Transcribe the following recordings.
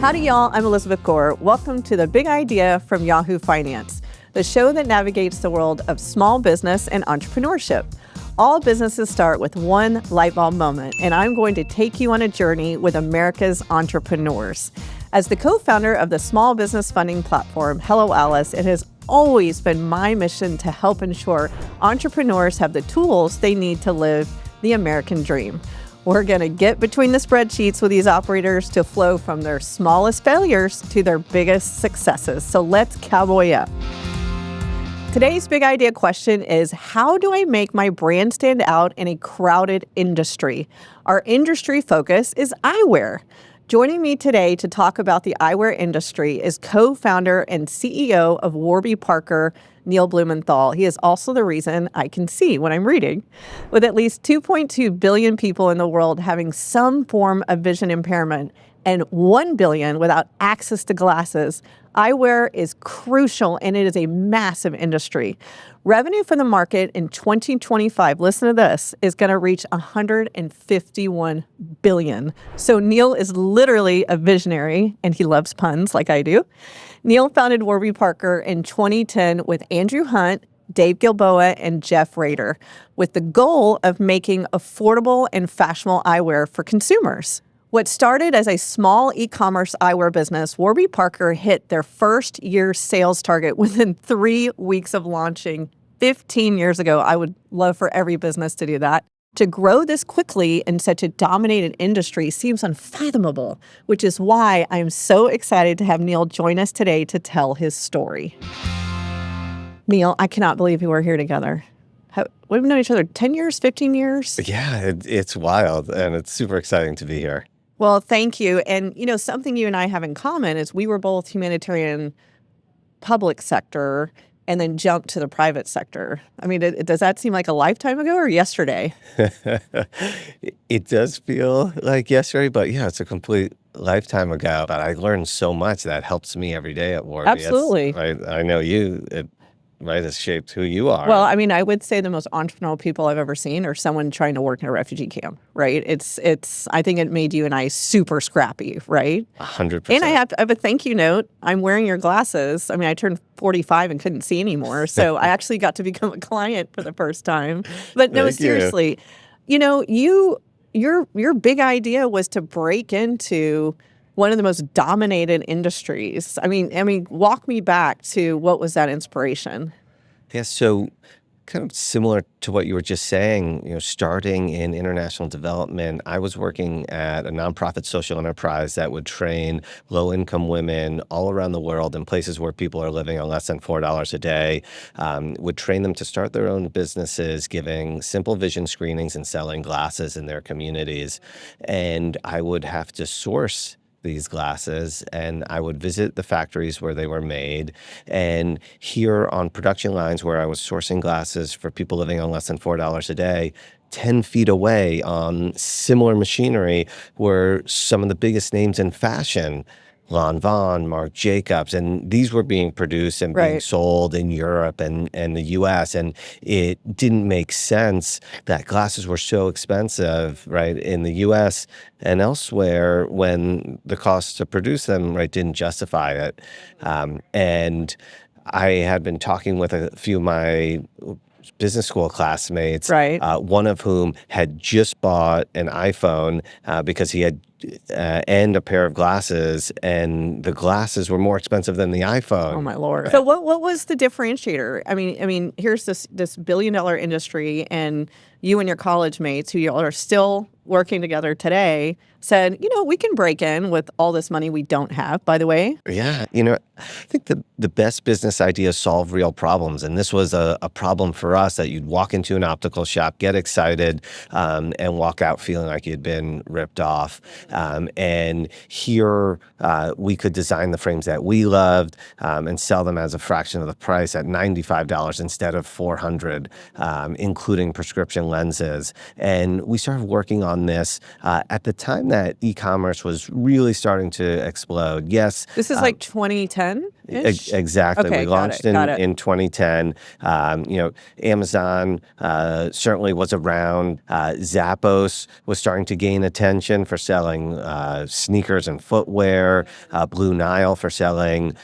Howdy, y'all. I'm Elizabeth Gore. Welcome to The Big Idea from Yahoo Finance, the show that navigates the world of small business and entrepreneurship. All businesses start with one light bulb moment, and I'm going to take you on a journey with America's entrepreneurs. As the co-founder of the small business funding platform, Hello Alice, it has always been my mission to help ensure entrepreneurs have the tools they need to live the American dream. We're going to get between the spreadsheets with these operators to flow from their smallest failures to their biggest successes. So let's cowboy up. Today's big idea question is, how do I make my brand stand out in a crowded industry? Our industry focus is eyewear. Joining me today to talk about the eyewear industry is co-founder and CEO of Warby Parker, Neil Blumenthal. He is also the reason I can see when I'm reading. With at least 2.2 billion people in the world having some form of vision impairment and 1 billion without access to glasses, eyewear is crucial and it is a massive industry. Revenue for the market in 2025, listen to this, is going to reach $151 billion. So Neil is literally a visionary, and he loves puns like I do. Neil founded Warby Parker in 2010 with Andrew Hunt, Dave Gilboa, and Jeff Rader, with the goal of making affordable and fashionable eyewear for consumers. What started as a small e-commerce eyewear business, Warby Parker hit their first year sales target within 3 weeks of launching 15 years ago. I would love for every business to do that. To grow this quickly in such a dominated industry seems unfathomable, which is why I'm so excited to have Neil join us today to tell his story. Neil, I cannot believe we're here together. We've known each other 10 years, 15 years? Yeah, it's wild, and it's super exciting to be here. Well, thank you. And, you know, something you and I have in common is we were both humanitarian public sector and then jumped to the private sector. I mean, does that seem like a lifetime ago or yesterday? It does feel like yesterday, but yeah, it's a complete lifetime ago. But I learned so much that helps me every day at Warby. Absolutely. I know you, has shaped who you are. Well, I mean, I would say the most entrepreneurial people I've ever seen are someone trying to work in a refugee camp, right? I think it made you and I super scrappy, right? 100%. And I have a thank you note. I'm wearing your glasses. I mean, I turned 45 and couldn't see anymore. So I actually got to become a client for the first time. But no, seriously, you know, your big idea was to break into one of the most dominated industries. I mean, walk me back to what was that inspiration? Yeah, so kind of similar to what you were just saying, starting in international development, I was working at a nonprofit social enterprise that would train low-income women all around the world in places where people are living on less than $4 a day, would train them to start their own businesses, giving simple vision screenings and selling glasses in their communities. And I would have to source these glasses, and I would visit the factories where they were made, and here on production lines where I was sourcing glasses for people living on less than $4 a day, 10 feet away on similar machinery were some of the biggest names in fashion, Lon Von, Marc Jacobs, and these were being produced and being sold in Europe and the U.S., and it didn't make sense that glasses were so expensive, right, in the U.S. and elsewhere when the cost to produce them, right, didn't justify it. And I had been talking with a few of my business school classmates, one of whom had just bought an iPhone because he had and a pair of glasses, and the glasses were more expensive than the iPhone. Oh my Lord! So what was the differentiator? I mean, here's this $1 billion industry, and you and your college mates, who you are still working together today, said, we can break in with all this money we don't have, by the way. Yeah, I think the best business ideas solve real problems. And this was a problem for us, that you'd walk into an optical shop, get excited, and walk out feeling like you'd been ripped off. And here we could design the frames that we loved and sell them as a fraction of the price at $95 instead of $400, including prescription lenses. And we started working on this at the time that e-commerce was really starting to explode. Yes. This is like 2010? ish. Exactly. Okay, We launched got it. in 2010. Amazon certainly was around. Zappos was starting to gain attention for selling sneakers and footwear. Blue Nile for selling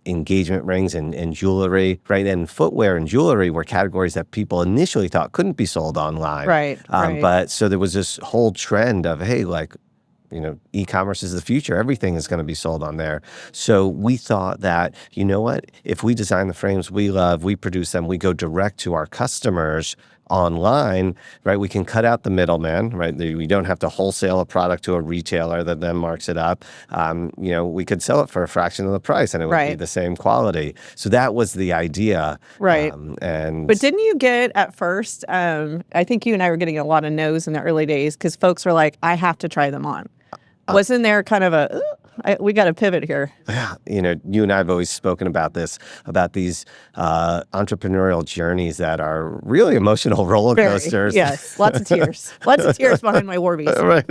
engagement rings and jewelry, right? And footwear and jewelry were categories that people initially thought couldn't be sold online. Right. But so there was this whole trend of, hey, e-commerce is the future. Everything is going to be sold on there. So we thought that, you know what? If we design the frames we love, we produce them, we go direct to our customers online, right? We can cut out the middleman, right? We don't have to wholesale a product to a retailer that then marks it up. We could sell it for a fraction of the price and it would be the same quality. So that was the idea. Right. But didn't you get at first, I think you and I were getting a lot of no's in the early days because folks were like, I have to try them on. Wasn't there kind of we got to pivot here? Yeah, you and I have always spoken about this, about these entrepreneurial journeys that are really emotional roller coasters. Yes, lots of tears. Lots of tears behind my Warbies. Right.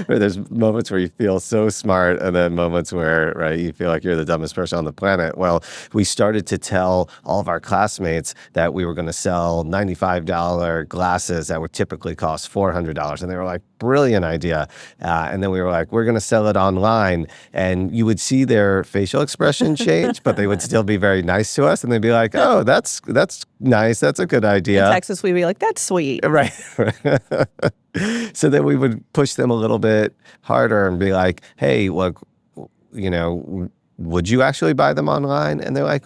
There's moments where you feel so smart and then moments where, right, you feel like you're the dumbest person on the planet. Well, we started to tell all of our classmates that we were going to sell $95 glasses that would typically cost $400. And they were like, brilliant idea. And then we were like, we're going to sell it online. And you would see their facial expression change, but they would still be very nice to us. And they'd be like, oh, that's nice. That's a good idea. In Texas, we'd be like, that's sweet. Right. So then we would push them a little bit harder and be like, hey, look, would you actually buy them online? And they're like,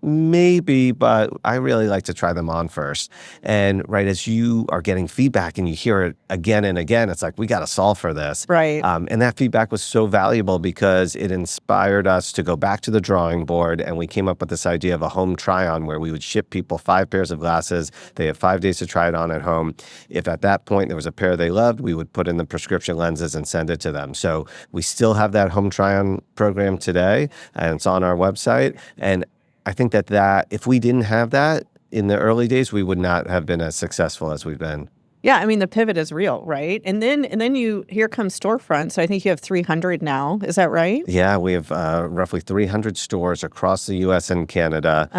maybe, but I really like to try them on first. And right as you are getting feedback and you hear it again and again, it's like, we got to solve for this. Right. And that feedback was so valuable because it inspired us to go back to the drawing board. And we came up with this idea of a home try-on where we would ship people 5 pairs of glasses. They have 5 days to try it on at home. If at that point there was a pair they loved, we would put in the prescription lenses and send it to them. So we still have that home try-on program today. And it's on our website. And I think that if we didn't have that in the early days, we would not have been as successful as we've been. Yeah, I mean, the pivot is real, right? And then here comes storefront. So I think you have 300 now. Is that right? Yeah, we have roughly 300 stores across the U.S. and Canada.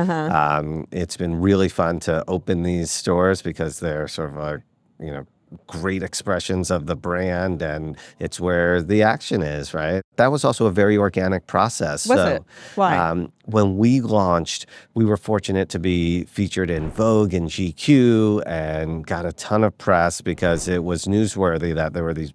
It's been really fun to open these stores because they're sort of great expressions of the brand, and it's where the action is, right? That was also a very organic process. Was it? Why? When we launched, we were fortunate to be featured in Vogue and GQ and got a ton of press because it was newsworthy that there were these,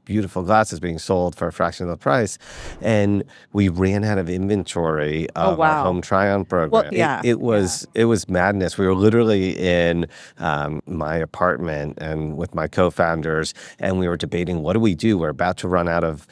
beautiful glasses being sold for a fraction of the price. And we ran out of inventory of our home try-on program. Well, it was madness. We were literally in my apartment and with my co-founders, and we were debating, what do we do? We're about to run out of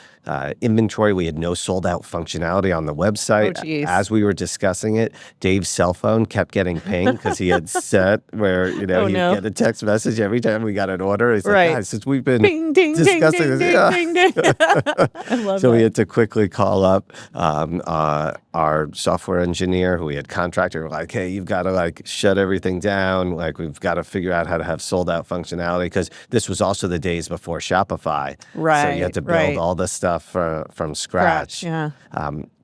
inventory. We had no sold out functionality on the website. As we were discussing it, Dave's cell phone kept getting pinged because he had set where, he'd get a text message every time we got an order. He's like, guys, since we've been discussing this. Ding, ding. I love so that. we had to quickly call up our software engineer who we had contracted. We're like, hey, you've got to shut everything down. We've got to figure out how to have sold out functionality, because this was also the days before Shopify. Right. So you had to build all this stuff from scratch. Yeah.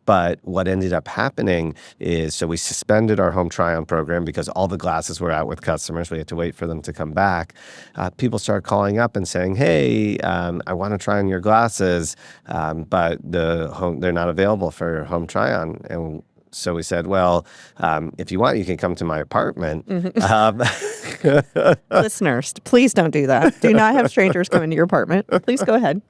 But what ended up happening is, so we suspended our home try-on program because all the glasses were out with customers. We had to wait for them to come back. People started calling up and saying, hey, I want to try on your glasses, but they're not available for home try-on. And so we said, well, if you want, you can come to my apartment. Listeners, please don't do that. Do not have strangers come into your apartment. Please go ahead.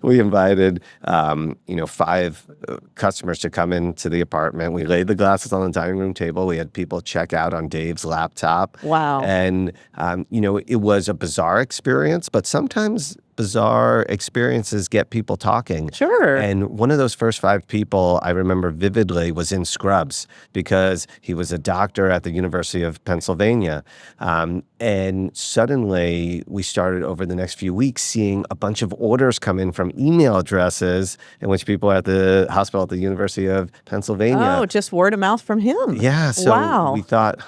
We invited, 5 customers to come into the apartment. We laid the glasses on the dining room table. We had people check out on Dave's laptop. Wow. And, it was a bizarre experience, but sometimes bizarre experiences get people talking. Sure. And one of those first 5 people I remember vividly was in scrubs because he was a doctor at the University of Pennsylvania. And suddenly we started over the next few weeks seeing a bunch of orders come in from email addresses in which people at the hospital at the University of Pennsylvania. Oh, just word of mouth from him. Yeah. So wow. we thought,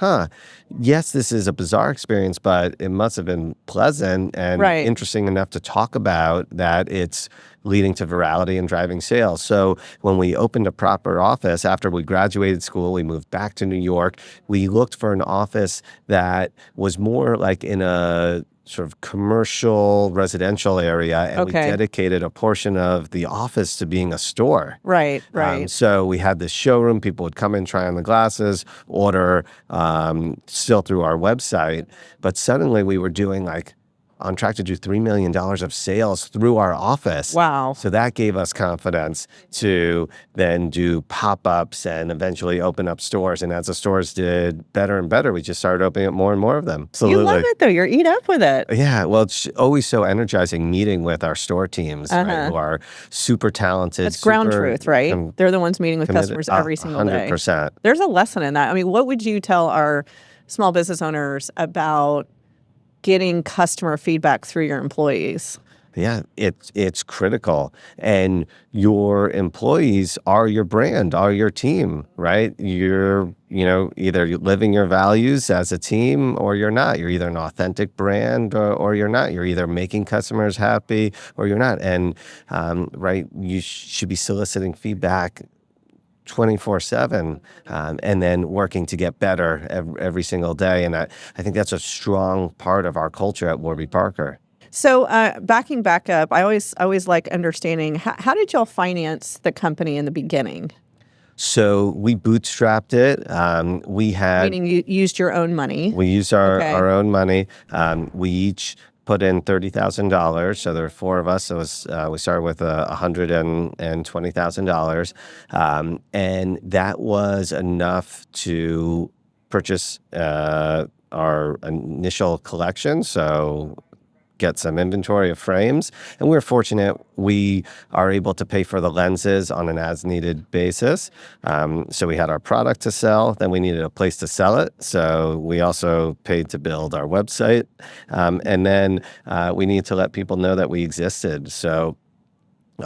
yes, this is a bizarre experience, but it must have been pleasant and interesting enough to talk talk about that it's leading to virality and driving sales. So when we opened a proper office, after we graduated school, we moved back to New York. We looked for an office that was more like in a sort of commercial residential area, and we dedicated a portion of the office to being a store. Right, right. So we had this showroom. People would come in, try on the glasses, order, still through our website. But suddenly we were doing on track to do $3 million of sales through our office. Wow. So that gave us confidence to then do pop-ups and eventually open up stores. And as the stores did better and better, we just started opening up more and more of them. Absolutely. You love it, though. You're eat up with it. Yeah. Well, it's always so energizing meeting with our store teams, right, who are super talented. That's ground truth, right? They're the ones meeting with customers every single day. 100%. There's a lesson in that. I mean, what would you tell our small business owners about getting customer feedback through your employees? Yeah, it's critical. And your employees are your brand, are your team, right? You're, either living your values as a team or you're not. You're either an authentic brand or you're not. You're either making customers happy or you're not. And, right, you should be soliciting feedback 24/7, and then working to get better every single day. And I think that's a strong part of our culture at Warby Parker. So backing back up, I always like understanding, how did y'all finance the company in the beginning? So we bootstrapped it. Meaning you used your own money. We used our own money. We each put in $30,000. So there were four of us. So we started with $120,000. And that was enough to purchase our initial collection. So get some inventory of frames. And we're fortunate we are able to pay for the lenses on an as-needed basis. So we had our product to sell, then we needed a place to sell it. So we also paid to build our website. And then we needed to let people know that we existed. So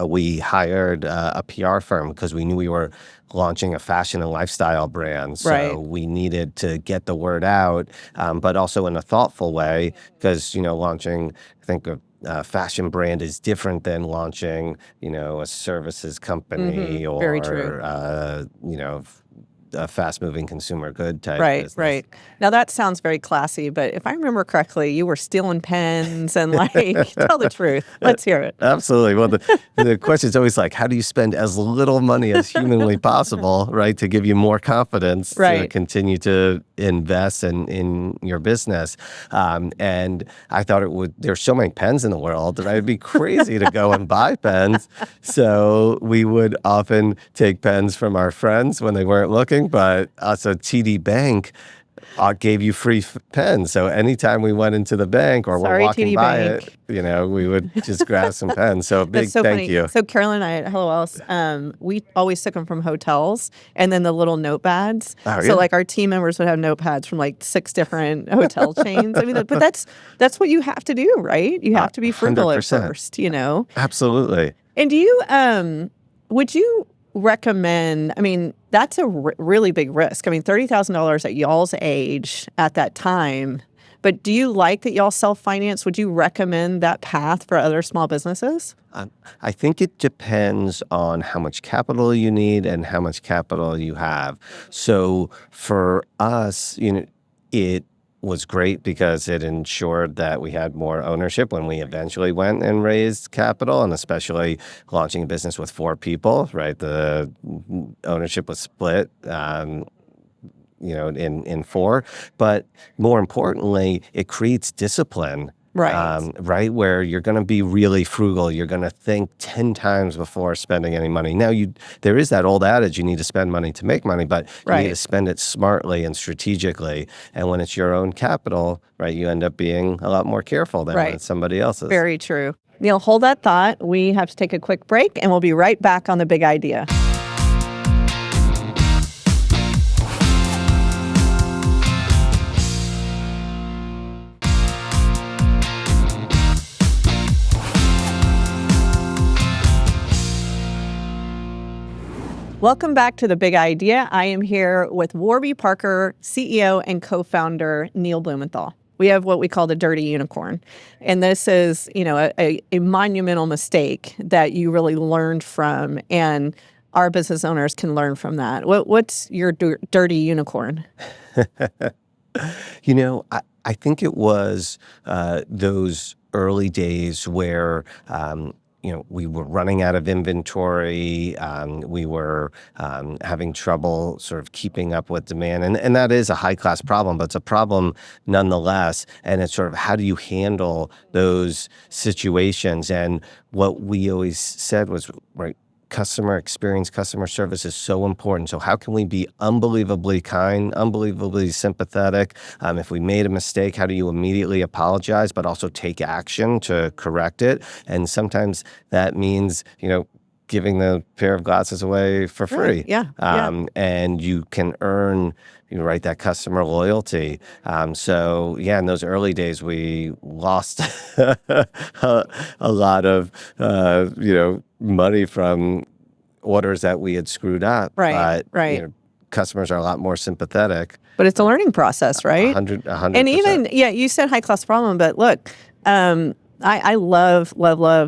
we hired a PR firm because we knew we were launching a fashion and lifestyle brand. So we needed to get the word out, but also in a thoughtful way because, launching, I think, a fashion brand is different than launching, a services company or, Very true. A fast-moving consumer good type business. Right. Now that sounds very classy, but if I remember correctly, you were stealing pens and tell the truth. Let's hear it. Absolutely. Well, the question is always how do you spend as little money as humanly possible, right, to give you more confidence to continue to invest in your business? And I thought there's so many pens in the world that it'd be crazy to go and buy pens. So we would often take pens from our friends when they weren't looking. But also TD Bank gave you free pens. So anytime we went into the bank or we're walking TD by Bank. it, we would just grab some pens. So big thank you. So Carolyn and I at Hello Else, we always took them from hotels and then the little notepads. Oh, so yeah. our team members would have notepads from 6 different hotel chains. I mean, but that's what you have to do, right? You have to be frugal 100%. at first, Absolutely. And do you, would you recommend, that's a really big risk. $30,000 at y'all's age at that time, but do you like that y'all self-finance? Would you recommend that path for other small businesses? I think it depends on how much capital you need and how much capital you have. So for us, it was great because it ensured that we had more ownership when we eventually went and raised capital, and especially launching a business with 4 people, right? The ownership was split, in 4. But more importantly, it creates discipline. Right, where you're going to be really frugal. You're going to think 10 times before spending any money. Now, there is that old adage, you need to spend money to make money, but you need to spend it smartly and strategically. And when it's your own capital, right, you end up being a lot more careful than when it's somebody else's. Very true. Neil, hold that thought. We have to take a quick break, and we'll be right back on The Big Idea. Welcome back to The Big Idea. I am here with Warby Parker CEO and co-founder Neil Blumenthal. we have what we call the dirty unicorn. And this is, a monumental mistake that you really learned from, and our business owners can learn from that. What's your dirty unicorn? I think it was those early days where we were running out of inventory. We were having trouble sort of keeping up with demand. And that is a high-class problem, but it's a problem nonetheless. And it's sort of, how do you handle those situations? And what we always said was, right, customer experience, customer service is so important. So how can we be unbelievably kind, unbelievably sympathetic? If we made a mistake, how do you immediately apologize, but also take action to correct it? And sometimes that means, giving the pair of glasses away for free. Right. Yeah. And you can earn, that customer loyalty. In those early days, we lost a lot of, money from orders that we had screwed up. Right. Customers are a lot more sympathetic. But it's a learning process, right? 100%. And even, you said high class problem, but look, I love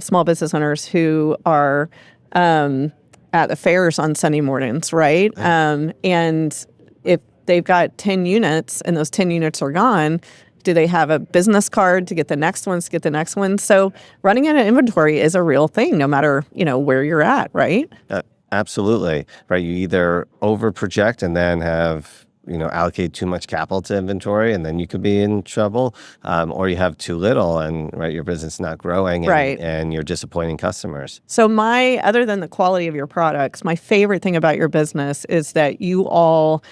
small business owners who are at the fairs on Sunday mornings, right? And if they've got 10 units and those 10 units are gone, do they have a business card to get the next ones, to get the next one? So running out of inventory is a real thing, no matter, where you're at, right? Absolutely. Right. You either over project and then have, allocate too much capital to inventory, and then you could be in trouble, or you have too little and your business is not growing, and you're disappointing customers. So other than the quality of your products, my favorite thing about your business is that you all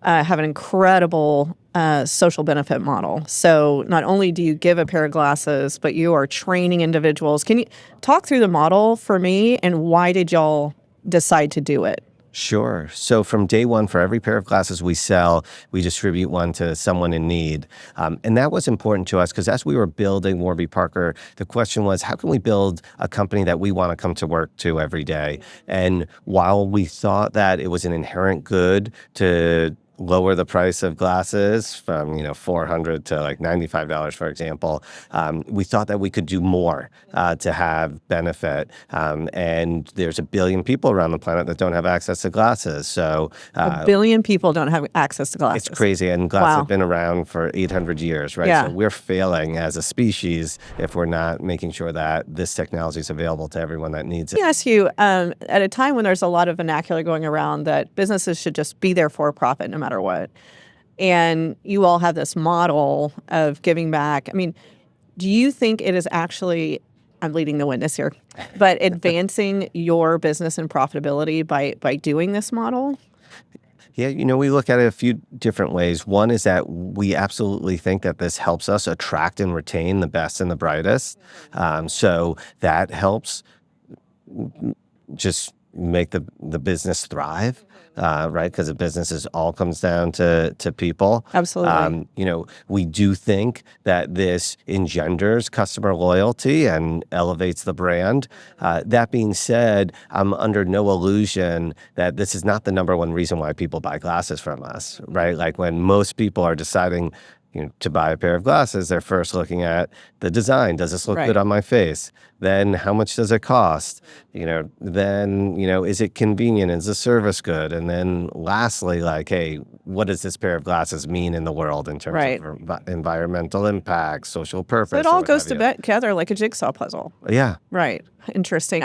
have an incredible social benefit model. So not only do you give a pair of glasses, but you are training individuals. Can you talk through the model for me, and why did y'all decide to do it? Sure. So from day one, for every pair of glasses we sell, we distribute one to someone in need. And that was important to us because as we were building Warby Parker, the question was, how can we build a company that we want to come to work to every day? And while we thought that it was an inherent good to lower the price of glasses from $400 to like $95, for example, we thought that we could do more to have benefit. And there's 1 billion people around the planet that don't have access to glasses. So 1 billion people don't have access to glasses. It's crazy, and glasses have been around for 800 years, right? Yeah. So we're failing as a species if we're not making sure that this technology is available to everyone that needs it. Let me ask you, at a time when there's a lot of vernacular going around that businesses should just be there for a profit no matter what, and you all have this model of giving back, do you think it is actually, I'm leading the witness here, but advancing your business and profitability by doing this model? Yeah, we look at it a few different ways. One is that we absolutely think that this helps us attract and retain the best and the brightest. So that helps just make the business thrive, right? Because the business all comes down to people. Absolutely. We do think that this engenders customer loyalty and elevates the brand. That being said, I'm under no illusion that this is not the number one reason why people buy glasses from us, right? Like when most people are deciding to buy a pair of glasses, they're first looking at the design. Does this look good on my face? Then how much does it cost? Then, is it convenient? Is the service good? And then lastly, like, hey, what does this pair of glasses mean in the world in terms of environmental impact, social purpose? So it all goes together like a jigsaw puzzle. Yeah. Right. Interesting.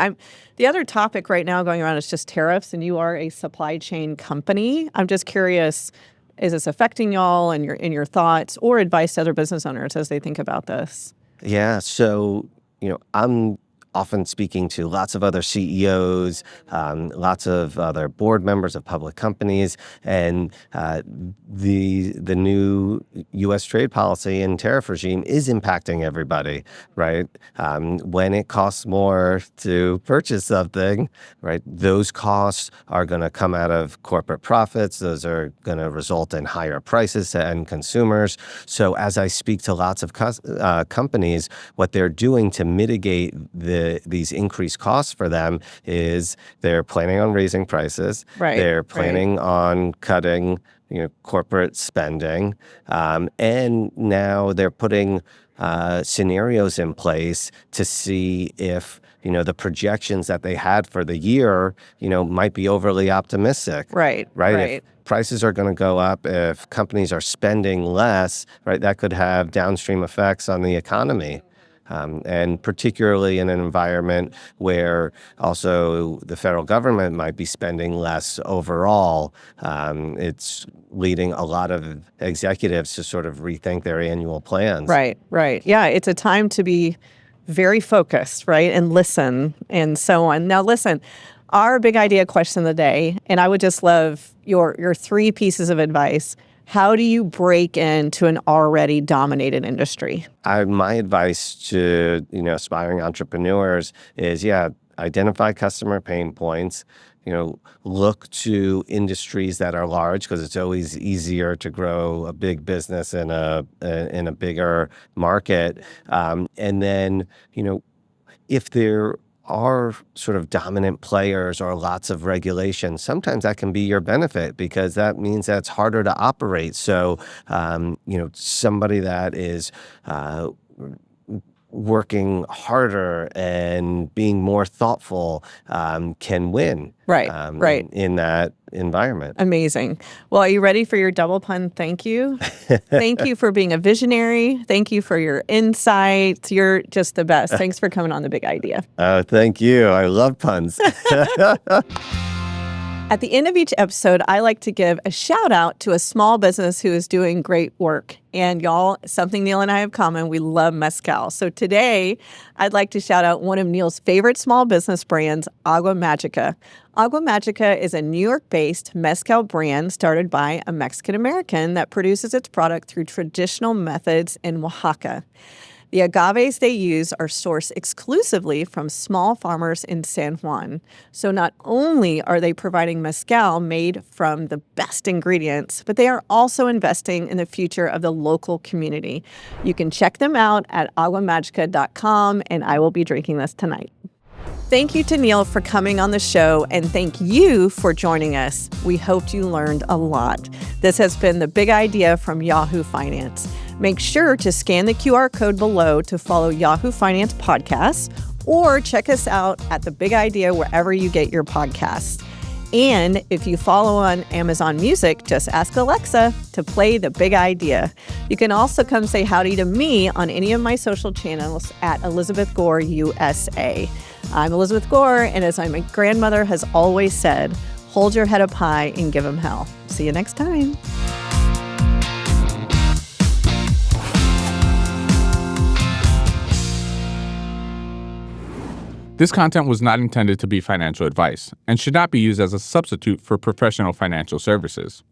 The other topic right now going around is just tariffs, and you are a supply chain company. I'm just curious, is this affecting y'all and your thoughts or advice to other business owners as they think about this? Yeah. So, I'm often speaking to lots of other CEOs, lots of other board members of public companies, and the new U.S. trade policy and tariff regime is impacting everybody, right? When it costs more to purchase something, right, those costs are going to come out of corporate profits. Those are going to result in higher prices to end consumers. So as I speak to lots of companies, what they're doing to mitigate the these increased costs for them is they're planning on raising prices. Right. They're planning on cutting, corporate spending, and now they're putting scenarios in place to see if the projections that they had for the year, might be overly optimistic. Right. If prices are going to go up, if companies are spending less, right, that could have downstream effects on the economy. And particularly in an environment where also the federal government might be spending less overall, it's leading a lot of executives to sort of rethink their annual plans. Right. Yeah, it's a time to be very focused, right, and listen and so on. Now, listen, our big idea question of the day, and I would just love your 3 pieces of advice. How do you break into an already dominated industry? My advice to aspiring entrepreneurs is, identify customer pain points. Look to industries that are large, because it's always easier to grow a big business in a bigger market. And then, if there are sort of dominant players or lots of regulation, sometimes that can be your benefit, because that means that it's harder to operate. So, somebody that is working harder and being more thoughtful can win. Right. In that environment. Amazing. Well, are you ready for your double pun thank you? Thank you for being a visionary. Thank you for your insights. You're just the best. Thanks for coming on The Big Idea. Oh, thank you. I love puns. At the end of each episode, I like to give a shout out to a small business who is doing great work. And y'all, something Neil and I have in common, we love mezcal. So today, I'd like to shout out one of Neil's favorite small business brands, Agua Magica. Agua Magica is a New York-based mezcal brand started by a Mexican-American that produces its product through traditional methods in Oaxaca. The agaves they use are sourced exclusively from small farmers in San Juan. So not only are they providing mezcal made from the best ingredients, but they are also investing in the future of the local community. You can check them out at aguamagica.com, and I will be drinking this tonight. Thank you to Neil for coming on the show, and thank you for joining us. We hoped you learned a lot. This has been The Big Idea from Yahoo Finance. Make sure to scan the QR code below to follow Yahoo Finance podcasts, or check us out at The Big Idea wherever you get your podcasts. And if you follow on Amazon Music, just ask Alexa to play The Big Idea. You can also come say howdy to me on any of my social channels at Elizabeth Gore USA. I'm Elizabeth Gore, and as my grandmother has always said, hold your head up high and give them hell. See you next time. This content was not intended to be financial advice and should not be used as a substitute for professional financial services.